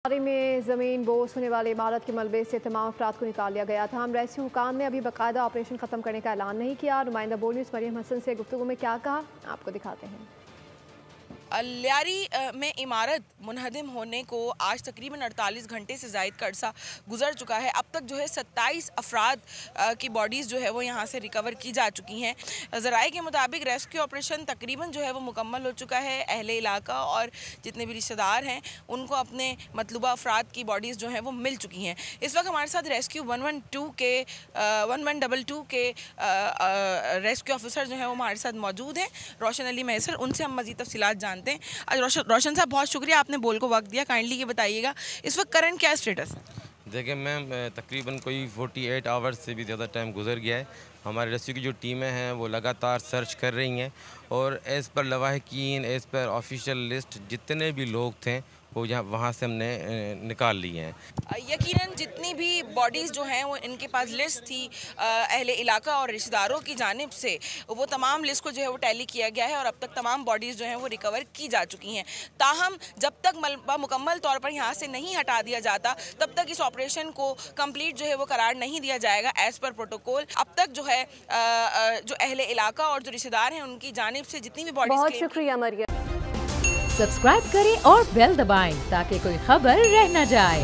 में ज़मीन बोस होने वाली इमारत के मलबे से तमाम अफराद को निकाल लिया गया था। हम रेस्क्यू हुकाम ने अभी बाकायदा ऑपरेशन ख़त्म करने का ऐलान नहीं किया। नुमाइंदा बोल न्यूज़ मरियम हसन से गुफ्तगू में क्या कहा, आपको दिखाते हैं। लियारी में इमारत मुनहदम होने को आज तकरीबन 48 घंटे से ज़ायद का अरसा गुजर चुका है। अब तक जो है 27 अफराद की बॉडीज़ जो है वो यहाँ से रिकवर की जा चुकी हैं। ज़राए के मुताबिक रेस्क्यू ऑपरेशन तकरीबन जो है वो मुकम्मल हो चुका है। अहले इलाका और जितने भी रिश्तेदार हैं उनको अपने मतलूबा अफराद की बॉडीज़ जो हैं वो मिल चुकी हैं। इस वक्त हमारे साथ रेस्क्यू 1122 के रेस्क्यू ऑफिसर जो हैं वो हमारे साथ मौजूद हैं, रोशन अली मैसर। उनसे हम मज़ीद तफसीलात जानते हैं। आज रोशन साहब, बहुत शुक्रिया आपने बोल को वक्त दिया। काइंडली ये बताइएगा इस वक्त करंट क्या स्टेटस है? देखिए मैम, तकरीबन कोई 48 आवर्स से भी ज़्यादा टाइम गुजर गया है। हमारे रेस्क्यू की जो टीमें हैं वो लगातार सर्च कर रही हैं और एज़ पर लवाहकीन, एज़ पर ऑफिशियल लिस्ट जितने भी लोग थे वो यहाँ वहाँ से हमने निकाल लिए हैं। यकीनन जितनी भी बॉडीज़ जो हैं वो इनके पास लिस्ट थी अहले इलाका और रिश्तेदारों की जानिब से, वो तमाम लिस्ट को जो है वो टैली किया गया है और अब तक तमाम बॉडीज़ जो हैं वो रिकवर की जा चुकी हैं। ताहम जब तक मलबा मुकम्मल तौर पर यहाँ से नहीं हटा दिया जाता तब तक इस ऑपरेशन को कंप्लीट जो है वो करार नहीं दिया जाएगा एज़ पर प्रोटोकॉल। अब तक जो है जो अहले इलाका और जो रिश्तेदार हैं उनकी जानिब से जितनी भी बॉडीज़। बहुत शुक्रिया मरियम। सब्सक्राइब करें और बेल दबाएं ताकि कोई खबर रह न जाए।